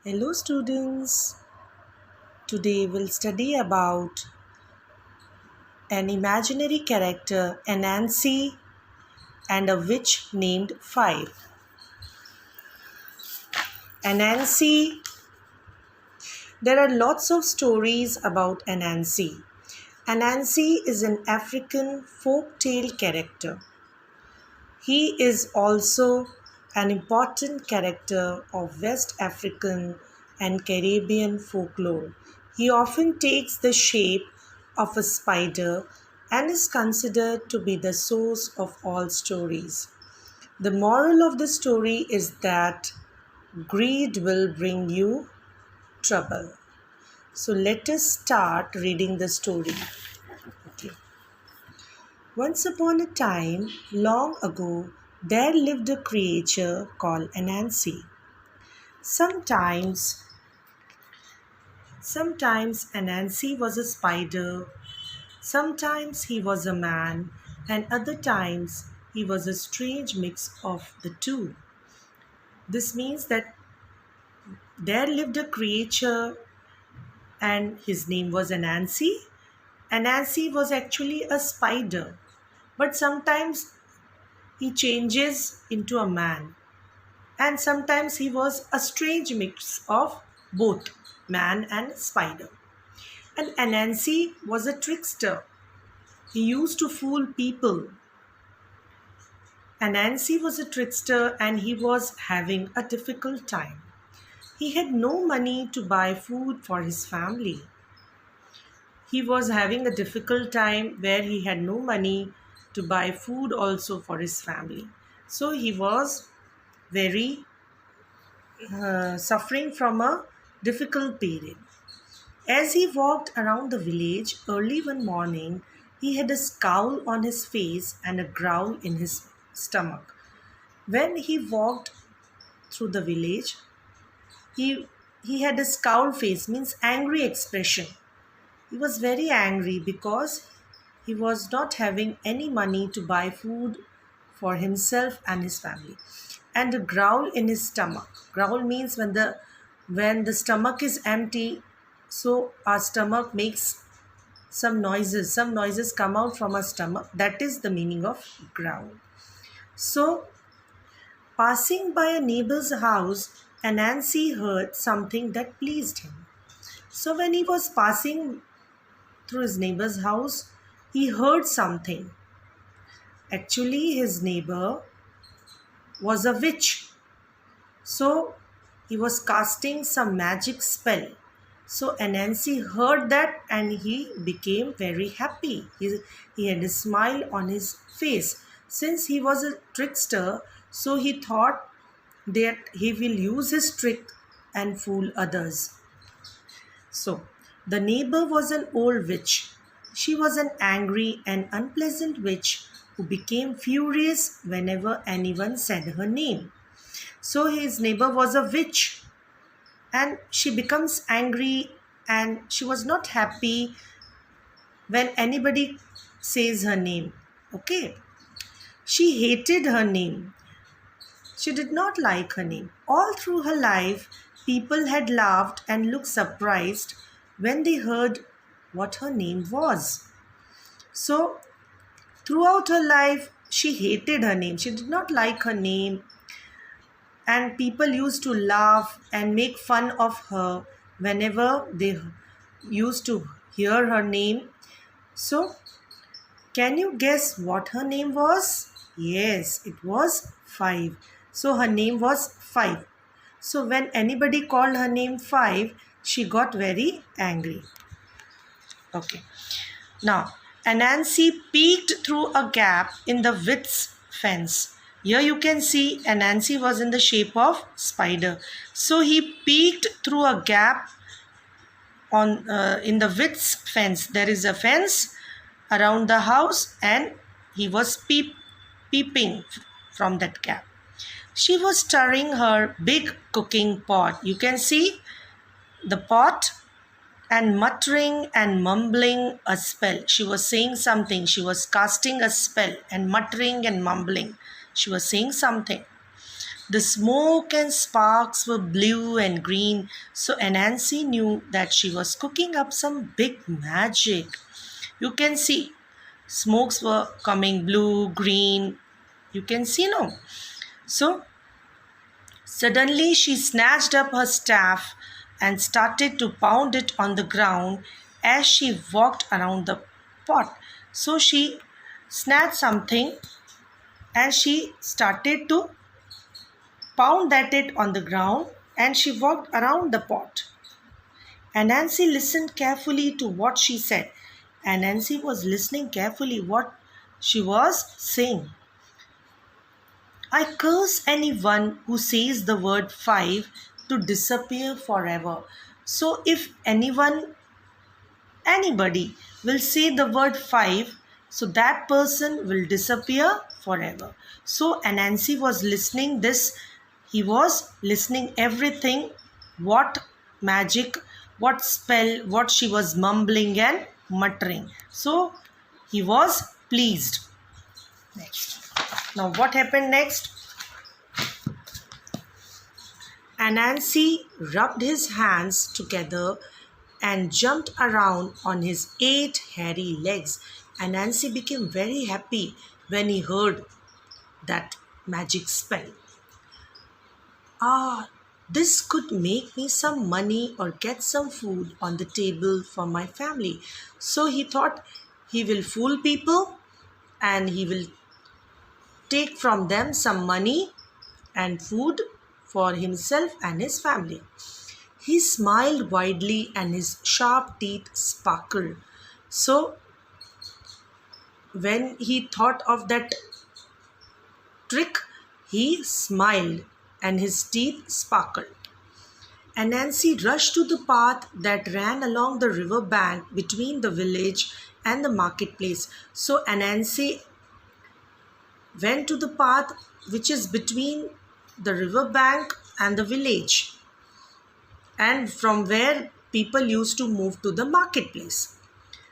Hello students. Today we'll study about an imaginary character, Anansi, and a witch named Five. Anansi, there are lots of stories about Anansi. Anansi is an African folk tale character. He is also an important character of West African and Caribbean folklore. He often takes the shape of a spider and is considered to be the source of all stories. The moral of the story is that greed will bring you trouble. So let us start reading the story. Okay. Once upon a time, long ago, there lived a creature called Anansi. Sometimes, sometimes Anansi was a spider, sometimes he was a man, and other times he was a strange mix of the two. This means that there lived a creature and his name was Anansi. Anansi was actually a spider, but sometimes he changes into a man, and sometimes he was a strange mix of both man and spider. And Anansi was a trickster. He used to fool people. Anansi was a trickster and he was having a difficult time. He had no money to buy food for his family. He was having a difficult time where he had no money to buy food also for his family. So he was very suffering from a difficult period. As he walked around the village early one morning, he had a scowl on his face and a growl in his stomach. When he walked through the village, he he had a scowl face, means angry expression. He was very angry because he was not having any money to buy food for himself and his family. And a growl in his stomach. Growl means when the stomach is empty, so our stomach makes some noises. Some noises come out from our stomach. That is the meaning of growl. So, passing by a neighbor's house, Anansi heard something that pleased him. So, when he was passing through his neighbor's house, he heard something. Actually, his neighbor was a witch. So, he was casting some magic spell. So, Anansi heard that and he became very happy. He had a smile on his face. Since he was a trickster, so he thought that he will use his trick and fool others. So, the neighbor was an old witch. She was an angry and unpleasant witch who became furious whenever anyone said her name. So, his neighbor was a witch and she becomes angry and she was not happy when anybody says her name. Okay. She hated her name. She did not like her name. All through her life, people had laughed and looked surprised when they heard what her name was. So, throughout her life, she hated her name. She did not like her name, and people used to laugh and make fun of her whenever they used to hear her name. So, can you guess what her name was? Yes, it was Five. So her name was Five. So when anybody called her name Five, she got very angry. Okay. Now, Anansi peeked through a gap in the witch's fence. Here you can see Anansi was in the shape of spider. So he peeked through a gap on in the witch's fence. There is a fence around the house and he was peeping from that gap. She was stirring her big cooking pot. You can see the pot and muttering and mumbling a spell. She was saying something. She was casting a spell and muttering and mumbling. She was saying something. The smoke and sparks were blue and green, so Anansi knew that she was cooking up some big magic. You can see smokes were coming blue, green. You can see no. So suddenly she snatched up her staff and started to pound it on the ground as she walked around the pot. So she snatched something and she started to pound that it on the ground and she walked around the pot. And Nancy listened carefully to what she said. And Nancy was listening carefully what she was saying. I curse anyone who says the word five to disappear forever. So if anybody will say the word five, so that person will disappear forever. So Anansi was listening this, he was listening everything, what magic, what spell, what she was mumbling and muttering. So he was pleased. Next. Now what happened next? Anansi rubbed his hands together and jumped around on his 8 hairy legs. Anansi became very happy when he heard that magic spell. Ah, this could make me some money or get some food on the table for my family. So he thought he will fool people and he will take from them some money and food for himself and his family. He smiled widely and his sharp teeth sparkled. So, when he thought of that trick, he smiled and his teeth sparkled. Anansi rushed to the path that ran along the river bank between the village and the marketplace. So, Anansi went to the path which is between the river bank and the village, and from where people used to move to the marketplace.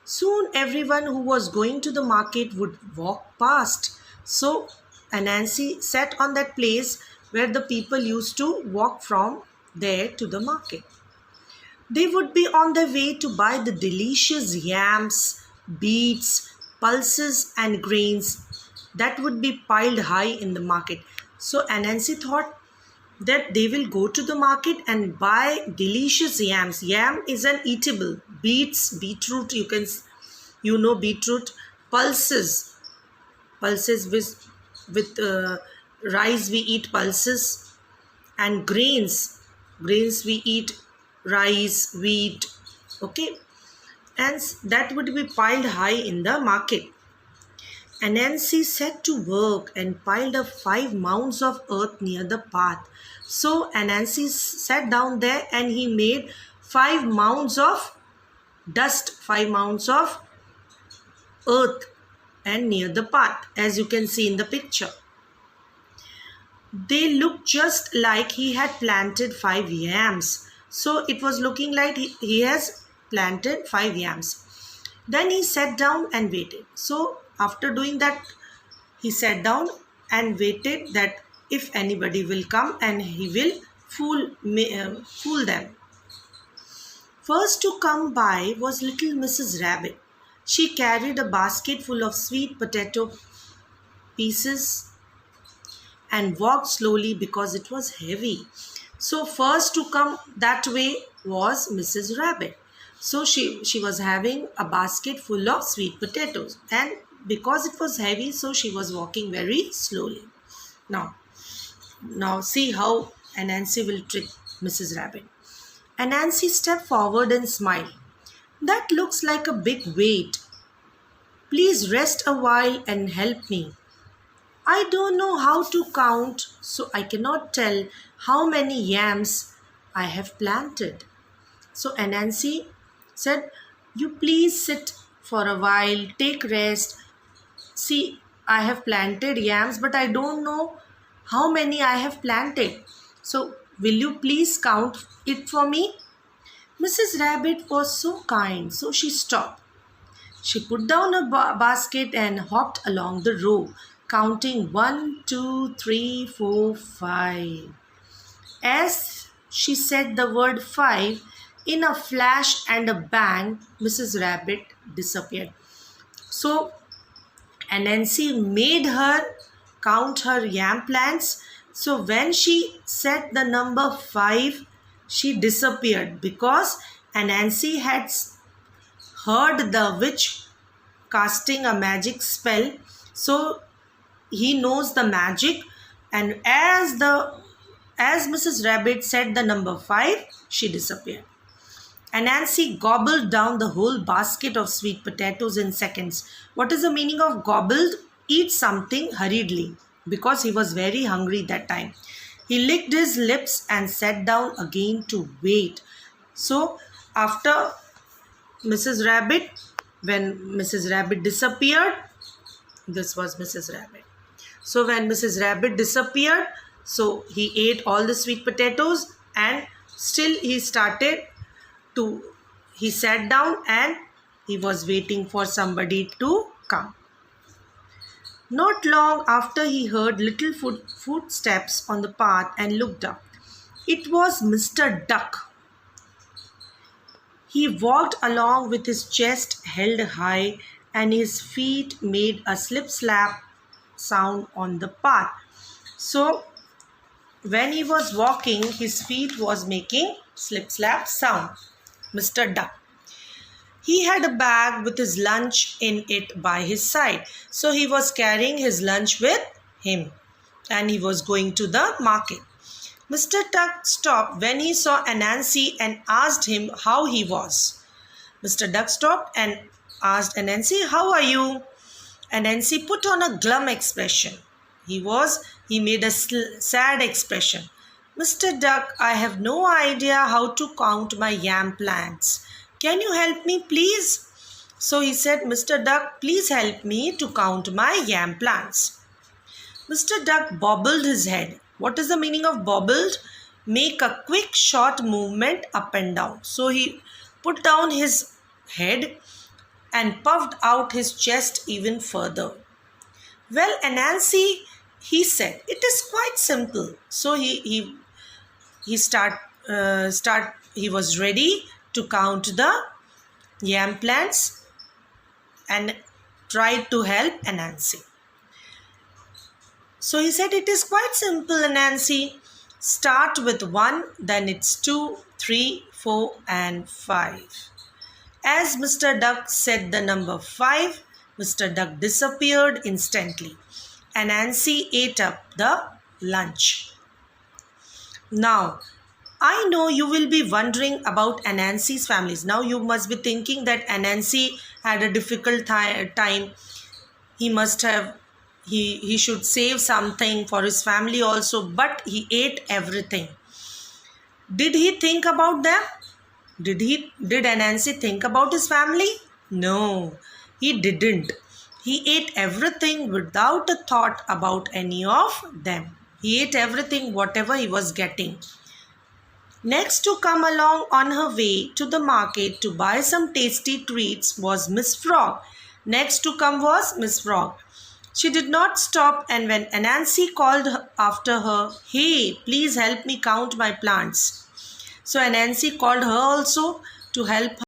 Soon everyone who was going to the market would walk past. So Anansi sat on that place where the people used to walk from there to the market. They would be on their way to buy the delicious yams, beets, pulses, and grains that would be piled high in the market. So Anansi thought that they will go to the market and buy delicious yams. Yam is an eatable. Beets, beetroot, beetroot. Pulses, with rice we eat pulses, and grains we eat rice, wheat. Okay, and that would be piled high in the market. Anansi set to work and piled up 5 mounds of earth near the path. So Anansi sat down there and he made 5 mounds of dust, 5 mounds of earth and near the path, as you can see in the picture. They looked just like he had planted 5 yams. So it was looking like he has planted 5 yams. Then he sat down and waited. So after doing that, he sat down and waited that if anybody will come and he will fool them. First to come by was little Mrs. Rabbit. She carried a basket full of sweet potato pieces and walked slowly because it was heavy. So first to come that way was Mrs. Rabbit. So she was having a basket full of sweet potatoes, and because it was heavy, so she was walking very slowly. Now see how Anansi will trick Mrs. Rabbit. Anansi stepped forward and smiled. That looks like a big weight. Please rest a while and help me. I don't know how to count, so I cannot tell how many yams I have planted. So Anansi said, you please sit for a while, take rest. See, I have planted yams, but I don't know how many I have planted. So will you please count it for me? Mrs. Rabbit was so kind, so she stopped. She put down her basket and hopped along the row. counting 1, 2, 3, 4, 5. As she said the word 5, in a flash and a bang, Mrs. Rabbit disappeared. So Anansi made her count her yam plants. So when she said the number 5, she disappeared because Anansi had heard the witch casting a magic spell. So he knows the magic, and as Mrs. Rabbit said the number 5, she disappeared. Anansi gobbled down the whole basket of sweet potatoes in seconds. What is the meaning of gobbled? Eat something hurriedly, because he was very hungry that time. He licked his lips and sat down again to wait. So after Mrs. Rabbit, when Mrs. Rabbit disappeared, this was Mrs. Rabbit. So when Mrs. Rabbit disappeared, so he ate all the sweet potatoes, and still he sat down and he was waiting for somebody to come. Not long after, he heard little footsteps on the path and looked up. It was Mr. Duck. He walked along with his chest held high and his feet made a slip-slap sound on the path. So when he was walking, his feet was making slip-slap sound. Mr. Duck. He had a bag with his lunch in it by his side. So he was carrying his lunch with him and he was going to the market. Mr. Duck stopped when he saw Anansi and asked him how he was. Mr. Duck stopped and asked Anansi, "How are you?" Anansi put on a glum expression. He made a sad expression. "Mr. Duck, I have no idea how to count my yam plants. Can you help me, please?" So he said, "Mr. Duck, please help me to count my yam plants." Mr. Duck bobbled his head. What is the meaning of bobbled? Make a quick, short movement up and down. So he put down his head and puffed out his chest even further. "Well, Anansi," he said, "it is quite simple." So he was ready to count the yam plants and tried to help Anansi. So he said, "It is quite simple, Anansi. Start with 1, then it's 2, 3, 4, and 5. As Mr. Duck said the number 5, Mr. Duck disappeared instantly. Anansi ate up the lunch. Now, I know you will be wondering about Anansi's families. Now you must be thinking that Anansi had a difficult time. He should save something for his family also, but he ate everything. Did he think about them? Did Anansi think about his family? No, he didn't. He ate everything without a thought about any of them. He ate everything, whatever he was getting. Next to come along on her way to the market to buy some tasty treats was Miss Frog. Next to come was Miss Frog. She did not stop, and when Anansi called after her, "Hey, please help me count my plants." So Anansi called her also to help her.